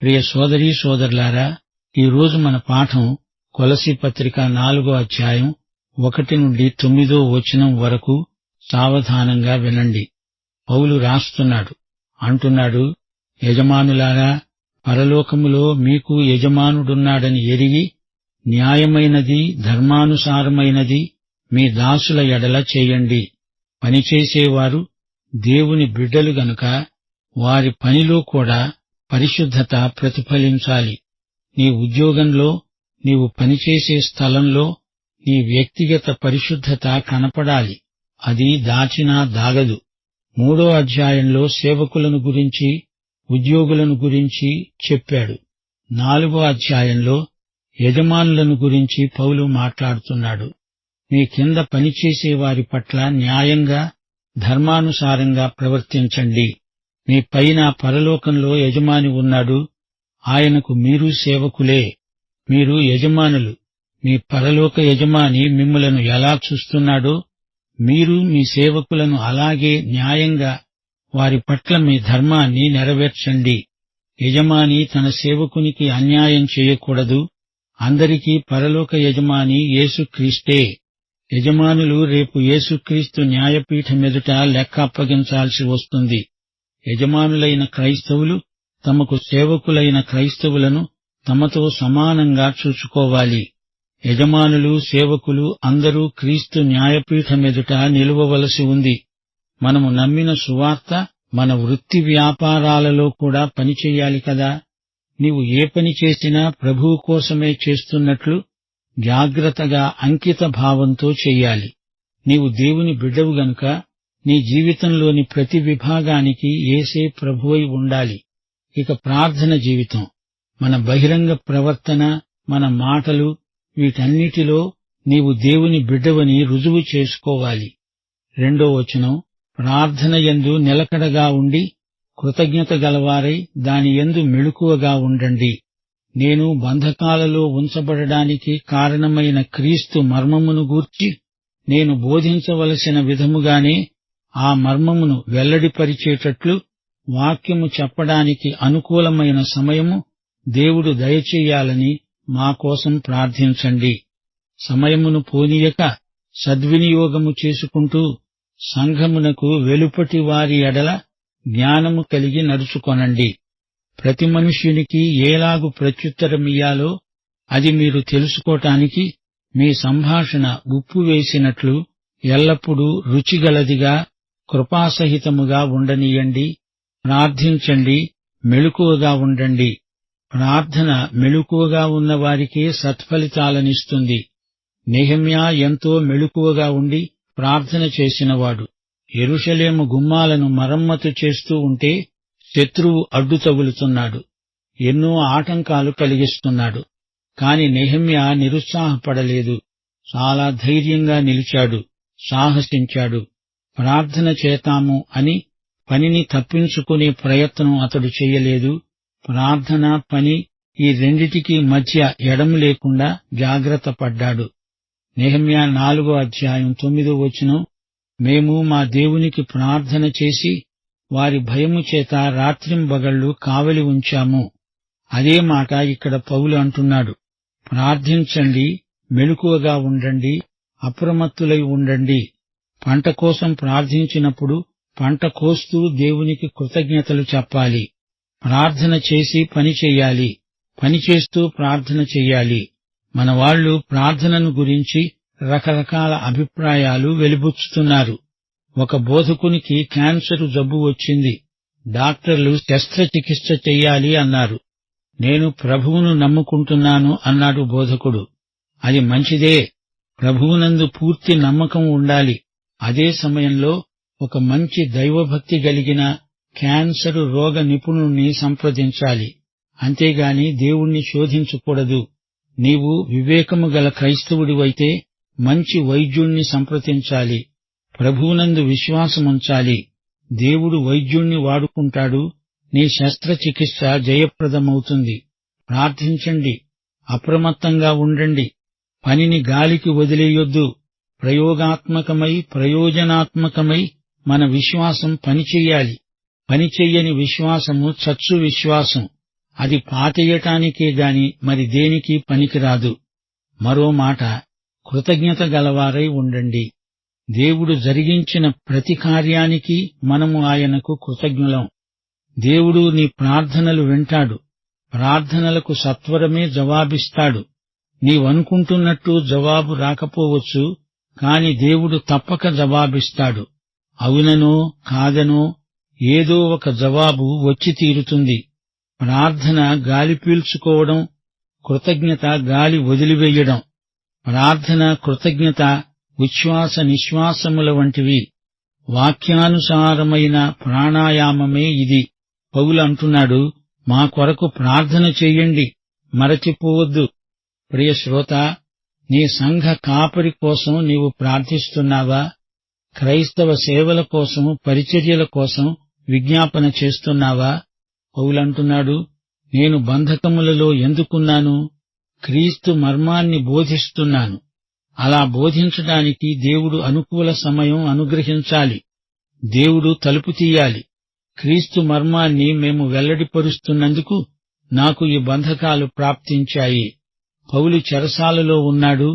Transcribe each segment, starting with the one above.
ప్రియ సోదరీ సోదరులారా, ఈరోజు మన పాఠం కొలసీ పత్రిక 4వ అధ్యాయం 1 నుండి 9వ వచనం వరకు సావధానంగా వినండి. పౌలు అంటున్నాడు, యజమానులారా, పరలోకములో మీకు యజమానుడున్నాడని ఎరిగి న్యాయమైనది, ధర్మానుసారమైనది మీ దాసుల ఎడల చేయండి. పనిచేసేవారు దేవుని బిడ్డలు గనుక వారి పనిలో కూడా పరిశుద్ధత ప్రతిఫలించాలి. నీ ఉద్యోగంలో, నీవు పనిచేసే స్థలంలో నీ వ్యక్తిగత పరిశుద్ధత కనపడాలి. అది దాచినా దాగదు. 3వ అధ్యాయంలో సేవకులను గురించి, ఉద్యోగులను గురించి చెప్పాడు. 4వ అధ్యాయంలో యజమానులను గురించి పౌలు మాట్లాడుతున్నాడు. మీ కింద పనిచేసే వారి పట్ల న్యాయంగా, ధర్మానుసారంగా ప్రవర్తించండి. మీ పైన పరలోకంలో యజమాని ఉన్నాడు. ఆయనకు మీరు సేవకులే. మీరు యజమానులు. మీ పరలోక యజమాని మిమ్ములను ఎలా చూస్తున్నాడో మీరు మీ సేవకులను అలాగే న్యాయంగా వారి పట్ల మీ ధర్మాన్ని నెరవేర్చండి. యజమాని తన సేవకునికి అన్యాయం చేయకూడదు. అందరికీ పరలోక యజమాని యేసుక్రీస్తే. యజమానులు రేపు యేసుక్రీస్తు న్యాయపీఠమెదుట లెక్క అప్పగించాల్సి వస్తుంది. యజమానులైన క్రైస్తవులు తమకు సేవకులైన క్రైస్తవులను తమతో సమానంగా చూసుకోవాలి. యజమానులు, సేవకులు అందరూ క్రీస్తు న్యాయపీఠమెదుట నిలువవలసి ఉంది. మనము నమ్మిన సువార్త మన వృత్తి వ్యాపారాలలో కూడా పనిచెయ్యాలి కదా. నీవు ఏ పని చేసినా ప్రభువు కోసమే చేస్తున్నట్లు జాగ్రత్తగా అంకిత భావంతో చెయ్యాలి. నీవు దేవుని బిడ్డవు గనుక నీ జీవితంలోని ప్రతి విభాగానికి యేసే ప్రభువై ఉండాలి. ఇక ప్రార్థన జీవితం, మన బహిరంగ ప్రవర్తన, మన మాటలు, వీటన్నిటిలో నీవు దేవుని బిడ్డవని రుజువు చేసుకోవాలి. 2వ వచనం, ప్రార్థన యందు నిలకడగా ఉండి కృతజ్ఞత గలవారై దాని యందు మెళుకువగా ఉండండి. నేను బంధకాలలో ఉంచబడడానికి కారణమైన క్రీస్తు మర్మమును గూర్చి నేను బోధించవలసిన విధముగానే ఆ మర్మమును వెల్లడిపరిచేటట్లు వాక్యము చెప్పడానికి అనుకూలమైన సమయము దేవుడు దయచేయాలని మా కోసం ప్రార్థించండి. సమయమును పోనీయక సద్వినియోగము చేసుకుంటూ సంఘమునకు వెలుపటి వారి ఎడల జ్ఞానము కలిగి నడుచుకొనండి. ప్రతి మనుష్యునికి ఏలాగు ప్రత్యుత్తరమియ్యాలో అది మీరు తెలుసుకోటానికి మీ సంభాషణ ఉప్పు వేసినట్లు ఎల్లప్పుడూ రుచిగలదిగా కృపాసహితముగా ఉండనీయండి. ప్రార్థించండి, మెళుకువగా ఉండండి. ప్రార్థన మెళుకువగా ఉన్నవారికే సత్ఫలితాలనిస్తుంది. నెహెమ్యా ఎంతో మెళుకువగా ఉండి ప్రార్థన చేసినవాడు. యెరూషలేము గుమ్మాలను మరమ్మతు చేస్తూ ఉంటే శత్రువు అడ్డు తగులుతున్నాడు. ఎన్నో ఆటంకాలు కలిగిస్తున్నాడు. కాని నెహెమ్యా నిరుత్సాహపడలేదు. చాలా ధైర్యంగా నిలిచాడు, సాహసించాడు. ప్రార్థన చేతాము అని పనిని తప్పించుకునే ప్రయత్నం అతడు చెయ్యలేదు. ప్రార్థన, పని ఈ రెండిటికీ మధ్య ఎడము లేకుండా జాగ్రత్త పడ్డాడు. నెహెమ్యా 4వ అధ్యాయం 9వ వచనం, మేము మా దేవునికి ప్రార్థన చేసి వారి భయము చేత రాత్రింబగళ్లు కావలి ఉంచాము. అదే మాట ఇక్కడ పౌలు అంటున్నాడు. ప్రార్థించండి, మెళుకువగా ఉండండి, అప్రమత్తులై ఉండండి. పంట కోసం ప్రార్థించినప్పుడు పంట కోస్తూ దేవునికి కృతజ్ఞతలు చెప్పాలి. ప్రార్థన చేసి పని చెయ్యాలి, పనిచేస్తూ ప్రార్థన చెయ్యాలి. మనవాళ్లు ప్రార్థనను గురించి రకరకాల అభిప్రాయాలు వెలిబుచ్చుతున్నారు. ఒక బోధకునికి క్యాన్సరు జబ్బు వచ్చింది. డాక్టర్లు శస్త్రచికిత్స చెయ్యాలి అన్నారు. నేను ప్రభువును నమ్ముకుంటున్నాను అన్నాడు బోధకుడు. అది మంచిదే, ప్రభువునందు పూర్తి నమ్మకం ఉండాలి. అదే సమయంలో ఒక మంచి దైవభక్తి కలిగిన క్యాన్సరు రోగ నిపుణుణ్ణి సంప్రదించాలి. అంతేగాని దేవుణ్ణి శోధించకూడదు. నీవు వివేకము గల క్రైస్తవుడివైతే మంచి వైద్యుణ్ణి సంప్రదించాలి. ప్రభువునందు విశ్వాసముంచాలి. దేవుడు వైద్యుణ్ణి వాడుకుంటాడు. నీ శస్త్రచికిత్స జయప్రదమవుతుంది. ప్రార్థించండి, అప్రమత్తంగా ఉండండి. పనిని గాలికి వదిలేయొద్దు. ప్రయోజనాత్మకమై మన విశ్వాసం పనిచెయ్యాలి. పనిచెయ్యని విశ్వాసము చచ్చు విశ్వాసం. అది పాతేయటానికే గాని మరి దేనికి పనికిరాదు. మరో మాట, కృతజ్ఞత గలవారై ఉండండి. దేవుడు జరిగించిన ప్రతి కార్యానికి మనము ఆయనకు కృతజ్ఞులం. దేవుడు నీ ప్రార్థనలు వింటాడు. ప్రార్థనలకు సత్వరమే జవాబిస్తాడు. నీవనుకుంటున్నట్టు జవాబు రాకపోవచ్చు, కాని దేవుడు తప్పక జవాబిస్తాడు. అవుననో కాదనో ఏదో ఒక జవాబు వచ్చి తీరుతుంది. ప్రార్థన గాలి పీల్చుకోవడం, కృతజ్ఞత గాలి వదిలివేయడం. ప్రార్థన, కృతజ్ఞత ఉచ్ఛ్వాస నిశ్వాసముల వంటివి. వాక్యానుసారమైన ప్రాణాయామమే ఇది. పౌలు అంటున్నాడు, మా కొరకు ప్రార్థన చెయ్యండి, మరచిపోవద్దు. ప్రియ శ్రోత, నీ సంఘ కాపరి కోసం నీవు ప్రార్థిస్తున్నావా? క్రైస్తవ సేవల కోసం, పరిచర్యల కోసం విజ్ఞాపన చేస్తున్నావా? పౌలంటున్నాడు, నేను బంధకములలో ఎందుకున్నాను? క్రీస్తు మర్మాన్ని బోధిస్తున్నాను. అలా బోధించడానికి దేవుడు అనుకూల సమయం అనుగ్రహించాలి. దేవుడు తలుపు తీయాలి. క్రీస్తు మర్మాన్ని మేము వెల్లడిపరుస్తున్నందుకు నాకు ఈ బంధకాలు ప్రాప్తించాయి. పౌలు చెరసాలలో ఉన్నాడు.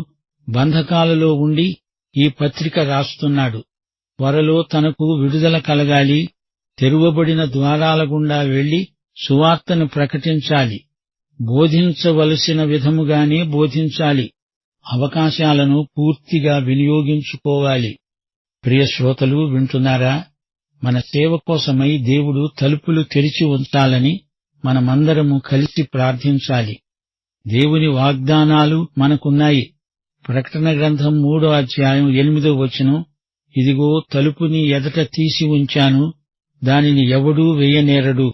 బంధకాలలో ఉండి ఈ పత్రిక రాస్తున్నాడు. త్వరలో తనకు విడుదల కలగాలి. తెరువబడిన ద్వారాల గుండా వెళ్లి సువార్తను ప్రకటించాలి. బోధించవలసిన విధముగానే బోధించాలి. అవకాశాలను పూర్తిగా వినియోగించుకోవాలి. ప్రియ శ్రోతలు వింటున్నారా? మన సేవ కోసమై దేవుడు తలుపులు తెరిచి ఉంచాలని మనమందరము కలిసి ప్రార్థించాలి. దేవుని వాగ్దానాలు మనకున్నాయి. ప్రకటన గ్రంథం 3వ అధ్యాయం 8వ వచనం, ఇదిగో తలుపు నీ ఎదట తీసి ఉంచాను, దానిని ఎవడూ వేయనేరడు.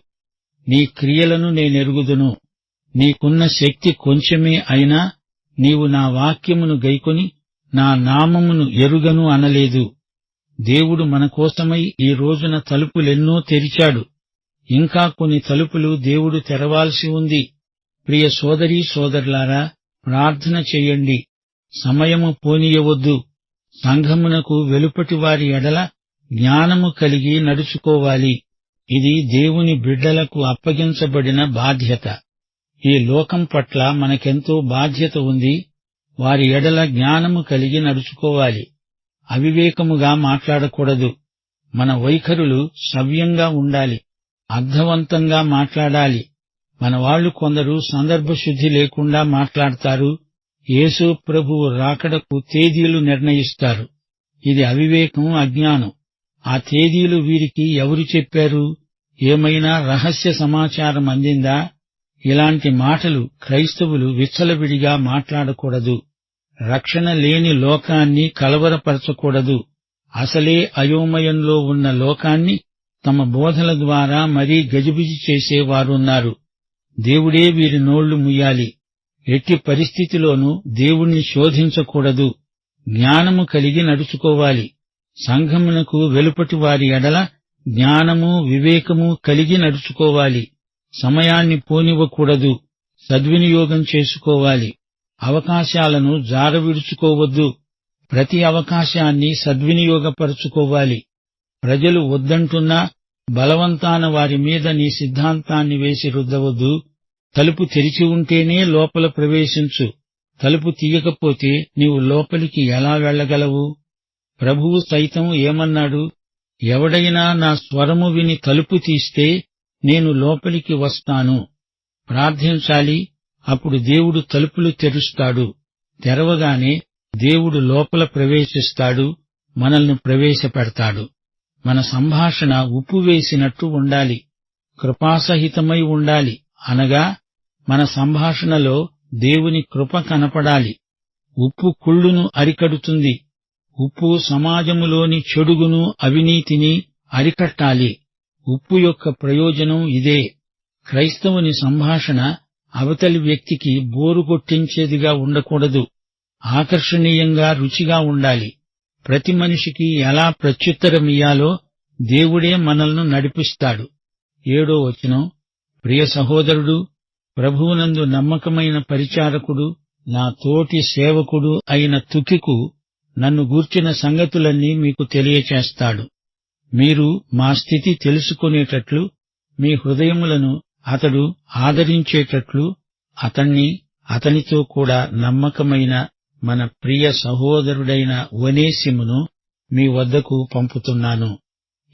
నీ క్రియలను నేనెరుగుదును. నీకున్న శక్తి కొంచెమే అయినా నీవు నా వాక్యమును గైకొని నా నామమును ఎరుగను అనలేదు. దేవుడు మన కోసమై ఈ రోజున తలుపులెన్నో తెరిచాడు. ఇంకా కొన్ని తలుపులు దేవుడు తెరవాల్సి ఉంది. ప్రియ సోదరీ సోదరులారా, ప్రార్థన చెయ్యండి. సమయము పోనీయవద్దు. సంఘమునకు వెలుపటి వారి ఎడల జ్ఞానము కలిగి నడుచుకోవాలి. ఇది దేవుని బిడ్డలకు అప్పగించబడిన బాధ్యత. ఈ లోకం పట్ల మనకెంతో బాధ్యత ఉంది. వారి ఎడల జ్ఞానము కలిగి నడుచుకోవాలి. అవివేకముగా మాట్లాడకూడదు. మన వైఖరులు సవ్యంగా ఉండాలి. అర్థవంతంగా మాట్లాడాలి. మనవాళ్లు కొందరు సందర్భశుద్ధి లేకుండా మాట్లాడతారు. యేసు ప్రభువు రాకడకు తేదీలు నిర్ణయిస్తారు. ఇది అవివేకం, అజ్ఞానం. ఆ తేదీలు వీరికి ఎవరు చెప్పారు? ఏమైనా రహస్య సమాచారం అందిందా? ఇలాంటి మాటలు క్రైస్తవులు విచ్చలవిడిగా మాట్లాడకూడదు. రక్షణ లేని లోకాన్ని కలవరపరచకూడదు. అసలే అయోమయంలో ఉన్న లోకాన్ని తమ బోధల ద్వారా మరీ గజిబిజి చేసేవారున్నారు. దేవుడే వీరి నోళ్లు ముయ్యాలి. ఎట్టి పరిస్థితిలోనూ దేవుణ్ణి శోధించకూడదు. జ్ఞానము కలిగి నడుచుకోవాలి. సంఘమునకు వెలుపటి వారి ఎడల జ్ఞానము, వివేకము కలిగి నడుచుకోవాలి. సమయాన్ని పోనివ్వకూడదు. సద్వినియోగం చేసుకోవాలి. అవకాశాలను జారవిడుచుకోవద్దు. ప్రతి అవకాశాన్ని సద్వినియోగపరుచుకోవాలి. ప్రజలు వద్దంటున్నా బలవంతాన వారి మీద నీ సిద్ధాంతాన్ని వేసి రుద్దవద్దు. తలుపు తెరిచి ఉంటేనే లోపల ప్రవేశించు. తలుపు తీయకపోతే నీవు లోపలికి ఎలా వెళ్లగలవు? ప్రభువు సైతం ఏమన్నాడు? ఎవడైనా నా స్వరము విని తలుపు తీస్తే నేను లోపలికి వస్తాను. ప్రార్థించాలి. అప్పుడు దేవుడు తలుపులు తెరుస్తాడు. తెరవగానే దేవుడు లోపల ప్రవేశిస్తాడు. మనల్ని ప్రవేశపెడతాడు. మన సంభాషణ ఉప్పు వేసినట్టు ఉండాలి. కృపాసహితమై ఉండాలి. అనగా మన సంభాషణలో దేవుని కృప కనపడాలి. ఉప్పు కుళ్ళును అరికడుతుంది. ఉప్పు సమాజములోని చెడుగును, అవినీతిని అరికట్టాలి. ఉప్పు యొక్క ప్రయోజనం ఇదే. క్రైస్తవుని సంభాషణ అవతలి వ్యక్తికి బోరు కొట్టించేదిగా ఉండకూడదు. ఆకర్షణీయంగా, రుచిగా ఉండాలి. ప్రతి మనిషికి ఎలా ప్రత్యుత్తరమియ్యాలో దేవుడే మనల్ని నడిపిస్తాడు. 7వ వచనం, ప్రియ సహోదరుడు, ప్రభువునందు నమ్మకమైన పరిచారకుడు, నా తోటి సేవకుడు అయిన తుకికు నన్ను గూర్చిన సంగతులన్నీ మీకు తెలియచేస్తాడు. మీరు మా స్థితి తెలుసుకునేటట్లు మీ హృదయములను అతడు ఆదరించేటట్లు అతణ్ణి అతనితో కూడా నమ్మకమైన మన ప్రియ సహోదరుడైన ఒనేసిమును మీ వద్దకు పంపుతున్నాను.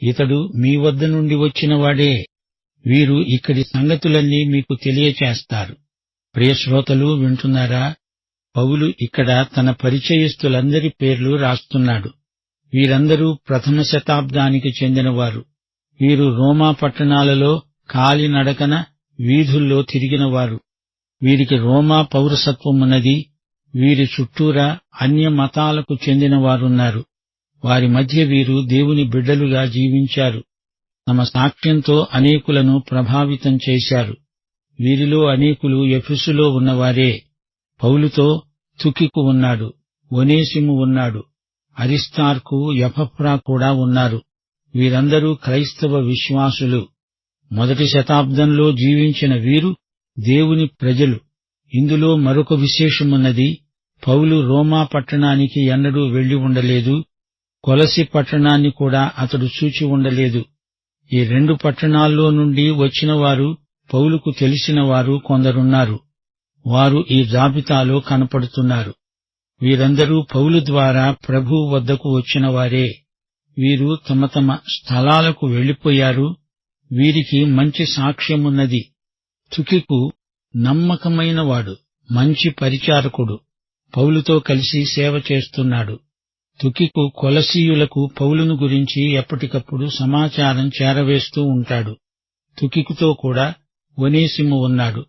ఇతడు మీ వద్ద నుండి వచ్చినవాడే. వీరు ఇక్కడి సంగతులన్నీ మీకు తెలియచేస్తారు. ప్రియశ్రోతలు వింటున్నారా? పౌలు ఇక్కడ తన పరిచయస్తులందరి పేర్లు రాస్తున్నాడు. వీరందరూ ప్రథమ శతాబ్దానికి చెందినవారు. వీరు రోమా పట్టణాలలో కాలినడకన వీధుల్లో తిరిగినవారు. వీరికి రోమా పౌరసత్వమున్నది. వీరి చుట్టూరా అన్య మతాలకు చెందినవారున్నారు. వారి మధ్య వీరు దేవుని బిడ్డలుగా జీవించారు. తమ సాక్ష్యంతో అనేకులను ప్రభావితం చేశారు. వీరిలో అనేకులు ఎఫెసులో ఉన్నవారే. పౌలుతో తుకికు ఉన్నాడు, ఒనేసిము ఉన్నాడు, అరిస్తార్కు, ఎపఫ్రా కూడా ఉన్నారు. వీరందరూ క్రైస్తవ విశ్వాసులు. మొదటి శతాబ్దంలో జీవించిన వీరు దేవుని ప్రజలు. ఇందులో మరొక విశేషమున్నది. పౌలు రోమా పట్టణానికి ఎన్నడూ వెళ్లి ఉండలేదు. కొలసి పట్టణాన్ని కూడా అతడు చూచి ఉండలేదు. ఈ రెండు పట్టణాల్లో నుండి వచ్చినవారు పౌలుకు తెలిసినవారు కొందరున్నారు. వారు ఈ జాబితాలో కనపడుతున్నారు. వీరందరూ పౌలు ద్వారా ప్రభువు వద్దకు వచ్చినవారే. వీరు తమ తమ స్థలాలకు వెళ్లిపోయారు. వీరికి మంచి సాక్ష్యమున్నది. తుకికు నమ్మకమైనవాడు, మంచి పరిచారకుడు. పౌలుతో కలిసి సేవ చేస్తున్నాడు. తుకికు కొలసీయులకు పౌలును గురించి ఎప్పటికప్పుడు సమాచారం చేరవేస్తూ ఉంటాడు. తుకికుతో కూడా ఒనేసిము ఉన్నాడు.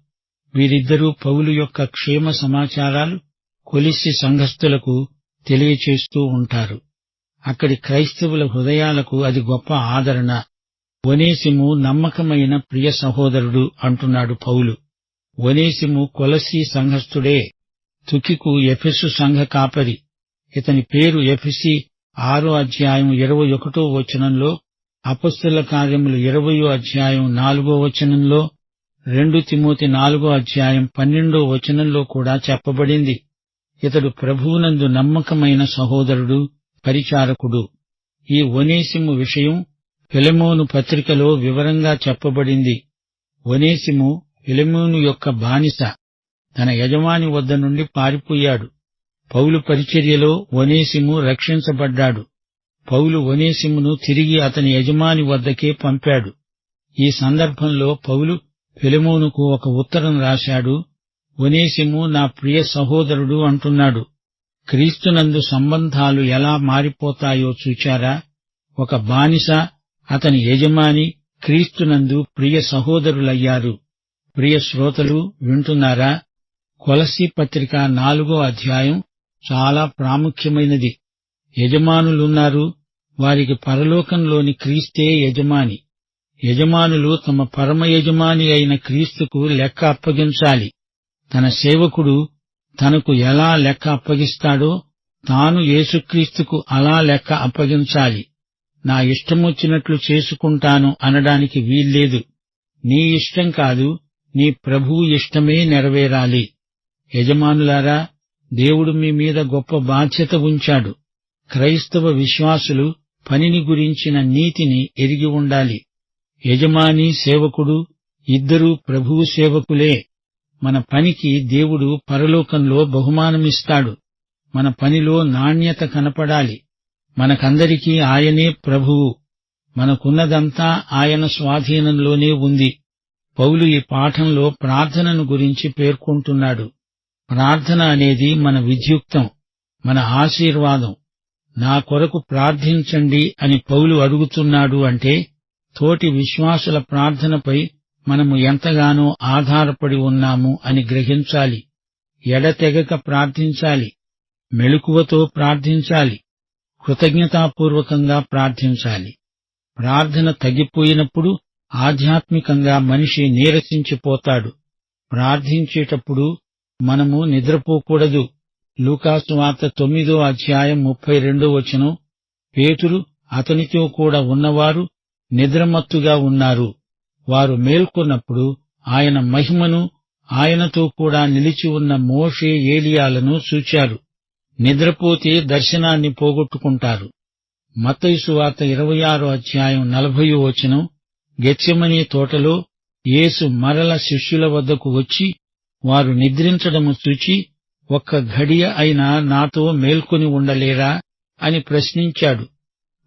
వీరిద్దరూ పౌలు యొక్క క్షేమ సమాచారాలు కొలిసి సంఘస్థులకు తెలియచేస్తూ ఉంటారు. అక్కడి క్రైస్తవుల హృదయాలకు అది గొప్ప ఆదరణ. ఒనేసిము నమ్మకమైన ప్రియ సహోదరుడు అంటున్నాడు పౌలు. ఒనేసిము కొలసి సంఘస్థుడే. తుకికు ఎఫెసు సంఘ కాపరి. ఇతని పేరు ఎఫెసీ 6వ అధ్యాయం 21వ వచనంలో, అపొస్తలుల కార్యములు 20వ అధ్యాయం 4వ వచనంలో, 2 తిమోతి 4వ అధ్యాయం 12వ వచనంలో కూడా చెప్పబడింది. ఇతడు ప్రభువునందు నమ్మకమైన సహోదరుడు, పరిచారకుడు. ఈ ఒనేసిము విషయం ఫిలెమోను పత్రికలో వివరంగా చెప్పబడింది. ఒనేసిము ఫిలెమోను యొక్క బానిస. తన యజమాని వద్ద నుండి పారిపోయాడు. పౌలు పరిచర్యలో ఒనేసిము రక్షించబడ్డాడు. పౌలు ఒనేసిమును తిరిగి అతని యజమాని వద్దకే పంపాడు. ఈ సందర్భంలో పౌలు ఫిలెమోనుకు ఒక ఉత్తరం రాశాడు. ఒనేసిము నా ప్రియ సహోదరుడు అంటున్నాడు. క్రీస్తునందు సంబంధాలు ఎలా మారిపోతాయో చూచారా? ఒక బానిస, అతని యజమాని క్రీస్తునందు ప్రియ సహోదరులయ్యారు. ప్రియ శ్రోతలు వింటున్నారా? కొలసీ పత్రిక 4వ అధ్యాయం చాలా ప్రాముఖ్యమైనది. యజమానులున్నారు. వారికి పరలోకంలోని క్రీస్తే యజమాని. యజమానులు తమ పరమ యజమాని అయిన క్రీస్తుకు లెక్క అప్పగించాలి. తన సేవకుడు తనకు ఎలా లెక్క అప్పగిస్తాడో తాను యేసుక్రీస్తుకు అలా లెక్క అప్పగించాలి. నా ఇష్టమొచ్చినట్లు చేసుకుంటాను అనడానికి వీల్లేదు. నీ ఇష్టం కాదు, నీ ప్రభువు ఇష్టమే నెరవేరాలి. యజమానులారా, దేవుడు మీ మీద గొప్ప బాధ్యత ఉంచాడు. క్రైస్తవ విశ్వాసులు పనిని గురించిన నీతిని ఎరిగి ఉండాలి. యజమాని, సేవకుడు ఇద్దరూ ప్రభువు సేవకులే. మన పనికి దేవుడు పరలోకంలో బహుమానమిస్తాడు. మన పనిలో నాణ్యత కనపడాలి. మనకందరికీ ఆయనే ప్రభువు. మనకున్నదంతా ఆయన స్వాధీనంలోనే ఉంది. పౌలు ఈ పాఠంలో ప్రార్థనను గురించి పేర్కొంటున్నాడు. ప్రార్థన అనేది మన విద్యుక్తం, మన ఆశీర్వాదం. నా కొరకు ప్రార్థించండి అని పౌలు అడుగుతున్నాడు అంటే తోటి విశ్వాసుల ప్రార్థనపై మనము ఎంతగానో ఆధారపడి ఉన్నాము అని గ్రహించాలి. ఎడతెగక ప్రార్థించాలి. మెలకువతో ప్రార్థించాలి. కృతజ్ఞతాపూర్వకంగా ప్రార్థించాలి. ప్రార్థన తగ్గిపోయినప్పుడు ఆధ్యాత్మికంగా మనిషి నీరసించిపోతాడు. ప్రార్థించేటప్పుడు మనము నిద్రపోకూడదు. లూకాసు వార్త 9వ అధ్యాయం 32వ వచనం, పేతురు అతనితో కూడా ఉన్నవారు నిద్రమత్తుగా ఉన్నారు. వారు మేల్కొన్నప్పుడు ఆయన మహిమను, ఆయనతో కూడా నిలిచి ఉన్న మోషే, ఏలియాలను చూచారు. నిద్రపోతే దర్శనాన్ని పోగొట్టుకుంటారు. మత్తయి సువార్త 26వ అధ్యాయం 40వ వచనం, గెత్సెమనే తోటలో యేసు మరల శిష్యుల వద్దకు వచ్చి వారు నిద్రించడము చూచి, ఒక్క ఘడియ అయినా నాతో మేల్కొని ఉండలేరా అని ప్రశ్నించాడు.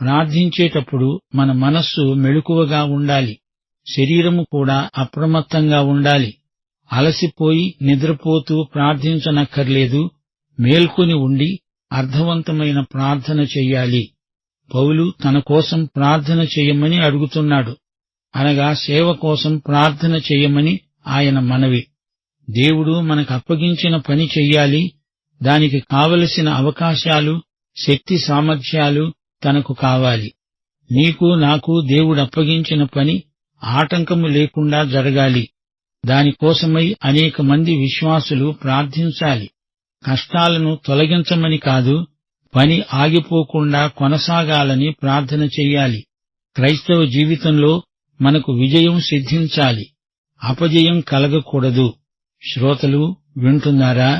ప్రార్థించేటప్పుడు మన మనస్సు మెళుకువగా ఉండాలి, శరీరము కూడా అప్రమత్తంగా ఉండాలి. అలసిపోయి నిద్రపోతూ ప్రార్థించనక్కర్లేదు, మేల్కొని ఉండి అర్థవంతమైన ప్రార్థన చెయ్యాలి. పౌలు తన కోసం ప్రార్థన చెయ్యమని అడుగుతున్నాడు, అనగా సేవ కోసం ప్రార్థన చెయ్యమని ఆయన మనవి. దేవుడు మనకు అప్పగించిన పని చెయ్యాలి, దానికి కావలసిన అవకాశాలు, శక్తి సామర్థ్యాలు తనకు కావాలి. నీకు నాకు దేవుడప్పగించిన పని ఆటంకము లేకుండా జరగాలి. దానికోసమై అనేక మంది విశ్వాసులు ప్రార్థించాలి. కష్టాలను తొలగించమని కాదు, పని ఆగిపోకుండా కొనసాగాలని ప్రార్థన చెయ్యాలి. క్రైస్తవ జీవితంలో మనకు విజయం సిద్ధించాలి, అపజయం కలగకూడదు. శ్రోతలు వింటున్నారా?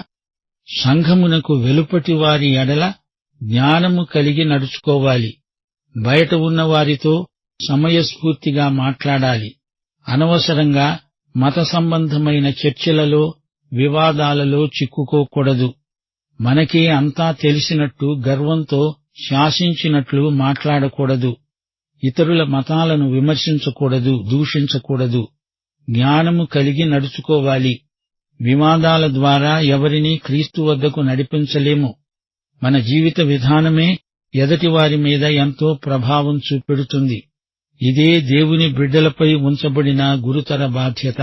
సంఘమునకు వెలుపటి వారి ఎడల జ్ఞానము కలిగి నడుచుకోవాలి. బయట ఉన్నవారితో సమయస్ఫూర్తిగా మాట్లాడాలి. అనవసరంగా మత సంబంధమైన చర్చలలో, వివాదాలలో చిక్కుకోకూడదు. మనకే అంతా తెలిసినట్టు గర్వంతో శాసించినట్లు మాట్లాడకూడదు. ఇతరుల మతాలను విమర్శించకూడదు, దూషించకూడదు. జ్ఞానము కలిగి నడుచుకోవాలి. వివాదాల ద్వారా ఎవరినీ క్రీస్తు వద్దకు నడిపించలేము. మన జీవిత విధానమే ఎదటివారి మీద ఎంతో ప్రభావం చూపెడుతుంది. ఇదే దేవుని బిడ్డలపై ఉంచబడిన గురుతర బాధ్యత.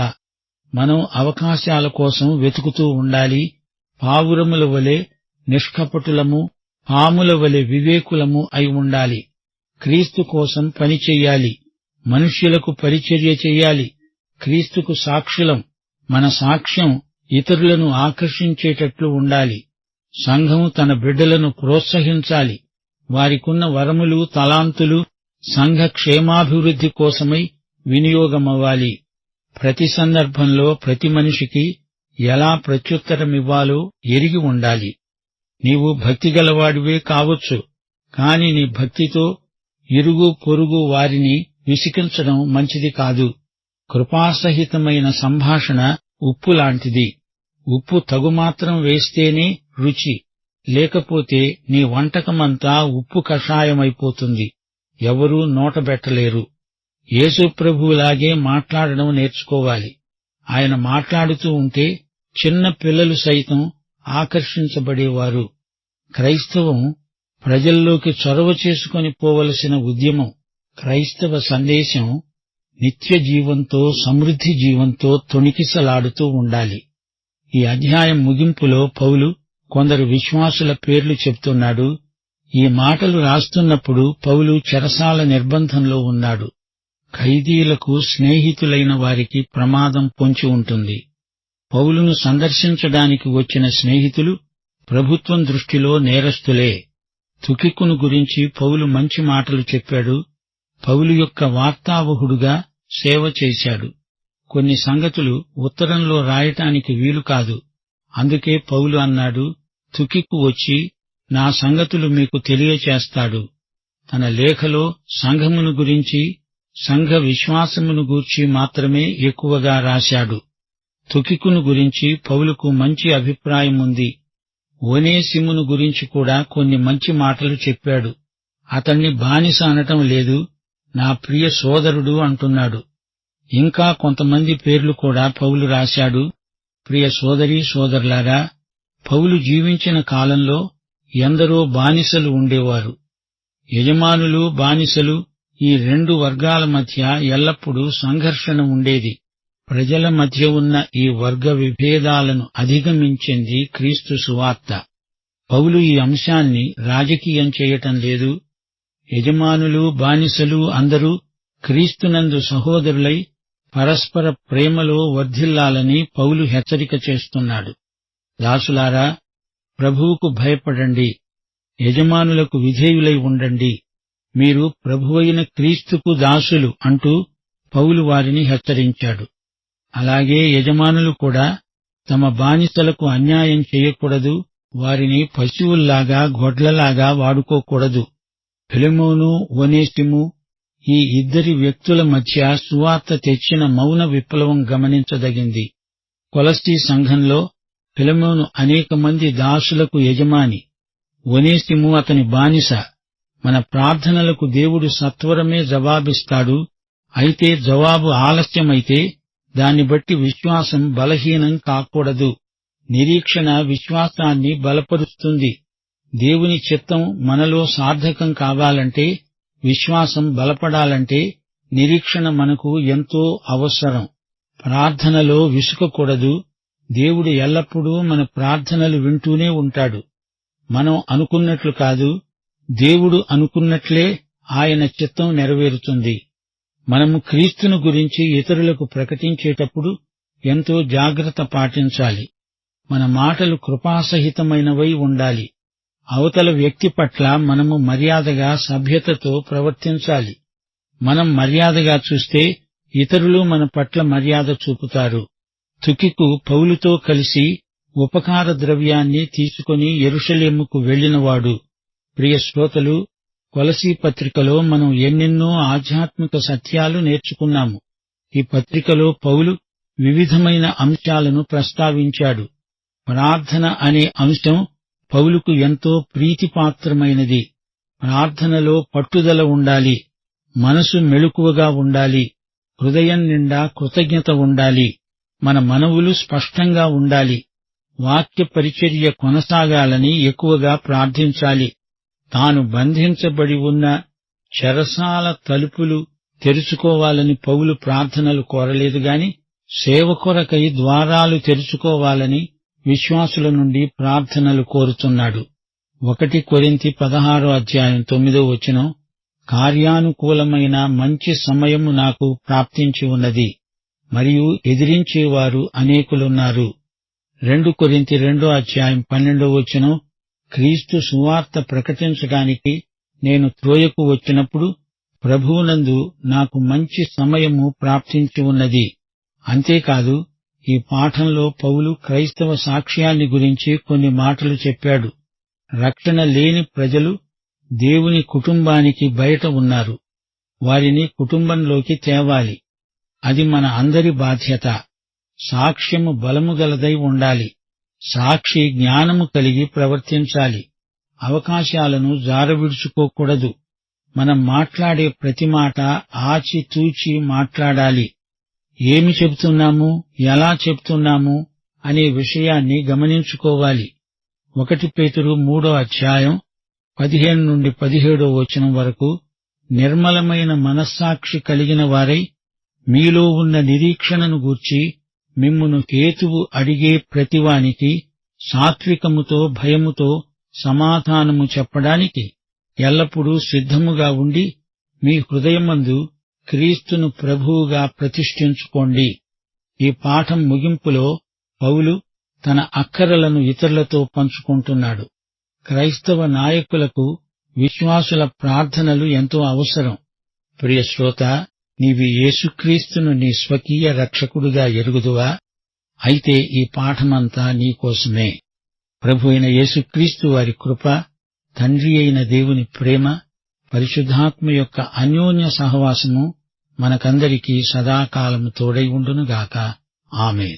మనం అవకాశాల కోసం వెతుకుతూ ఉండాలి. పావురముల వలె నిష్కపటులము, పాముల వలె వివేకులము అయి ఉండాలి. క్రీస్తు కోసం పని చెయ్యాలి, మనుష్యులకు పరిచర్య చెయ్యాలి. క్రీస్తుకు సాక్షులం. మన సాక్ష్యం ఇతరులను ఆకర్షించేటట్లు ఉండాలి. సంఘం తన బిడ్డలను ప్రోత్సహించాలి. వారికున్న వరములు, తలాంతులు సంఘ క్షేమాభివృద్ధి కోసమై వినియోగమవ్వాలి. ప్రతి సందర్భంలో ప్రతి మనిషికి ఎలా ప్రత్యుత్తరమివ్వాలో ఎరిగి ఉండాలి. నీవు భక్తిగలవాడివే కావచ్చు, కాని నీ భక్తితో ఇరుగు పొరుగు వారిని విసికించడం మంచిది కాదు. కృపాసహితమైన సంభాషణ ఉప్పు లాంటిది. ఉప్పు తగుమాత్రం వేస్తేనే రుచి, లేకపోతే నీ వంటకమంతా ఉప్పు కషాయమైపోతుంది. ఎవరూ నోటబెట్టలేరు. యేసు ప్రభువులాగే మాట్లాడడం నేర్చుకోవాలి. ఆయన మాట్లాడుతూ ఉంటే చిన్న పిల్లలు సైతం ఆకర్షించబడేవారు. క్రైస్తవం ప్రజల్లోకి చొరవ చేసుకొని పోవలసిన ఉద్యమం. క్రైస్తవ సందేశం నిత్య జీవంతో, సమృద్ధి జీవంతో తొణికిసలాడుతూ ఉండాలి. ఈ అధ్యాయం ముగింపులో పౌలు కొందరు విశ్వాసుల పేర్లు చెప్తున్నాడు. ఈ మాటలు రాస్తున్నప్పుడు పౌలు చెరసాల నిర్బంధంలో ఉన్నాడు. ఖైదీలకు స్నేహితులైన వారికి ప్రమాదం పొంచి ఉంటుంది. పౌలును సందర్శించడానికి వచ్చిన స్నేహితులు ప్రభుత్వం దృష్టిలో నేరస్తులే. తుకికును గురించి పౌలు మంచి మాటలు చెప్పాడు. పౌలు యొక్క వార్తావహుడుగా సేవ చేశాడు. కొన్ని సంగతులు ఉత్తరంలో రాయటానికి వీలు కాదు. అందుకే పౌలు అన్నాడు, తుకికు వచ్చి నా సంగతులు మీకు తెలియచేస్తాడు. తన లేఖలో సంఘమును గురించి, సంఘ విశ్వాసమును గూర్చి మాత్రమే ఎక్కువగా రాశాడు. తుకికును గురించి పౌలుకు మంచి అభిప్రాయం ఉంది. ఓనేసిమును గురించి కూడా కొన్ని మంచి మాటలు చెప్పాడు. అతణ్ణి బానిస అనటం లేదు, నా ప్రియ సోదరుడు అంటున్నాడు. ఇంకా కొంతమంది పేర్లు కూడా పౌలు రాశాడు. ప్రియ సోదరీ సోదరులారా, పౌలు జీవించిన కాలంలో ఎందరో బానిసలు ఉండేవారు. యజమానులు, బానిసలు ఈ రెండు వర్గాల మధ్య ఎల్లప్పుడూ సంఘర్షణ ఉండేది. ప్రజల మధ్య ఉన్న ఈ వర్గ విభేదాలను అధిగమించింది క్రీస్తు సువార్త. పౌలు ఈ అంశాన్ని రాజకీయం చేయటం లేదు. యజమానులు, బానిసలు అందరూ క్రీస్తునందు సహోదరులై పరస్పర ప్రేమలో వర్ధిల్లాలని పౌలు హెచ్చరిక చేస్తున్నాడు. దాసులారా, ప్రభువుకు భయపడండి, యజమానులకు విధేయులై ఉండండి. మీరు ప్రభువైన క్రీస్తుకు దాసులు అంటూ పౌలు వారిని హెచ్చరించాడు. అలాగే యజమానులు కూడా తమ బానిసలకు అన్యాయం చేయకూడదు, వారిని పశువుల్లాగా, గొడ్లలాగా వాడుకోకూడదు. ఫిలెమోను, ఓనేసిము ఈ ఇద్దరి వ్యక్తుల మధ్య సువార్త తెచ్చిన మౌన విప్లవం గమనించదగింది. కొలస్సీ సంఘంలో ఫిలెమోను అనేక మంది దాసులకు యజమాని, ఒనేసిము అతని బానిస. మన ప్రార్థనలకు దేవుడు సత్వరమే జవాబిస్తాడు. అయితే జవాబు ఆలస్యమైతే దాన్ని బట్టి విశ్వాసం బలహీనం కాకూడదు. నిరీక్షణ విశ్వాసాన్ని బలపరుస్తుంది. దేవుని చిత్తం మనలో సార్థకం కావాలంటే, విశ్వాసం బలపడాలంటే నిరీక్షణ మనకు ఎంతో అవసరం. ప్రార్థనలో విసుకకూడదు. దేవుడు ఎల్లప్పుడూ మన ప్రార్థనలు వింటూనే ఉంటాడు. మనం అనుకున్నట్లు కాదు, దేవుడు అనుకున్నట్లే ఆయన చిత్తం నెరవేరుతుంది. మనము క్రీస్తును గురించి ఇతరులకు ప్రకటించేటప్పుడు ఎంతో జాగ్రత్త పాటించాలి. మన మాటలు కృపాసహితమైనవై ఉండాలి. అవతల వ్యక్తి పట్ల మనము మర్యాదగా సభ్యతతో ప్రవర్తించాలి. మనం మర్యాదగా చూస్తే ఇతరులు మన పట్ల మర్యాద చూపుతారు. తుకికు పౌలుతో కలిసి ఉపకార ద్రవ్యాన్ని తీసుకుని యెరూషలేముకు వెళ్లినవాడు. ప్రియ శ్రోతలు, కొలసీ పత్రికలో మనం ఎన్నెన్నో ఆధ్యాత్మిక సత్యాలు నేర్చుకున్నాము. ఈ పత్రికలో పౌలు వివిధమైన అంశాలను ప్రస్తావించాడు. ప్రార్థన అనే అంశం పౌలుకు ఎంతో ప్రీతిపాత్రమైనది. ప్రార్థనలో పట్టుదల ఉండాలి. మనసు మెలకువగా ఉండాలి. హృదయం నిండా కృతజ్ఞత ఉండాలి. మన మనవులు స్పష్టంగా ఉండాలి. వాక్య పరిచర్య కొనసాగాలని ఎక్కువగా ప్రార్థించాలి. తాను బంధించబడి ఉన్న చెరసాల తలుపులు తెరుచుకోవాలని పౌలు ప్రార్థనలు కోరలేదుగాని, సేవ కొరకై ద్వారాలు తెరుచుకోవాలని విశ్వాసుల నుండి ప్రార్థనలు కోరుతున్నాడు. 1 కొరింథీ 16:9 కార్యానుకూలమైన మంచి సమయము నాకు ప్రాప్తించి ఉన్నది, మరియు ఎదిరించేవారు అనేకులున్నారు. 2 కొరింథీ 2:12 క్రీస్తు సువార్త ప్రకటించడానికి నేను త్రోయకు వచ్చినప్పుడు ప్రభువునందు నాకు మంచి సమయము ప్రాప్తించి ఉన్నది. అంతేకాదు, ఈ పాఠంలో పౌలు క్రైస్తవ సాక్ష్యాన్ని గురించి కొన్ని మాటలు చెప్పాడు. రక్షణ లేని ప్రజలు దేవుని కుటుంబానికి బయట ఉన్నారు. వారిని కుటుంబంలోకి తేవాలి. అది మన అందరి బాధ్యత. సాక్ష్యము బలముగలదై ఉండాలి. సాక్షి జ్ఞానము కలిగి ప్రవర్తించాలి. అవకాశాలను జారవిడుచుకోకూడదు. మనం మాట్లాడే ప్రతి మాట ఆచితూచి మాట్లాడాలి. ఏమి చెబుతున్నాము, ఎలా చెబుతున్నాము అనే విషయాన్ని గమనించుకోవాలి. 1 పేతురు 3:15-17 వరకు నిర్మలమైన మనస్సాక్షి కలిగిన వారై మీలో ఉన్న నిరీక్షణను గూర్చి మిమ్మును హేతువు అడిగే ప్రతివానికి సాత్వికముతో భయముతో సమాధానము చెప్పడానికి ఎల్లప్పుడూ సిద్ధముగా ఉండి మీ హృదయమందు క్రీస్తును ప్రభువుగా ప్రతిష్ఠించుకోండి. ఈ పాఠం ముగింపులో పౌలు తన అక్కరలను ఇతరులతో పంచుకుంటున్నాడు. క్రైస్తవ నాయకులకు విశ్వాసుల ప్రార్థనలు ఎంతో అవసరం. ప్రియ శ్రోత, నీవి యేసుక్రీస్తును నీ స్వకీయ రక్షకుడుగా ఎరుగుదువా? అయితే ఈ పాఠమంతా నీకోసమే. ప్రభువైన యేసుక్రీస్తు వారి కృప, తండ్రి అయిన దేవుని ప్రేమ, పరిశుద్ధాత్మ యొక్క అన్యోన్య సహవాసము మనకందరికీ సదాకాలము తోడై ఉండునుగాక. ఆమేన్.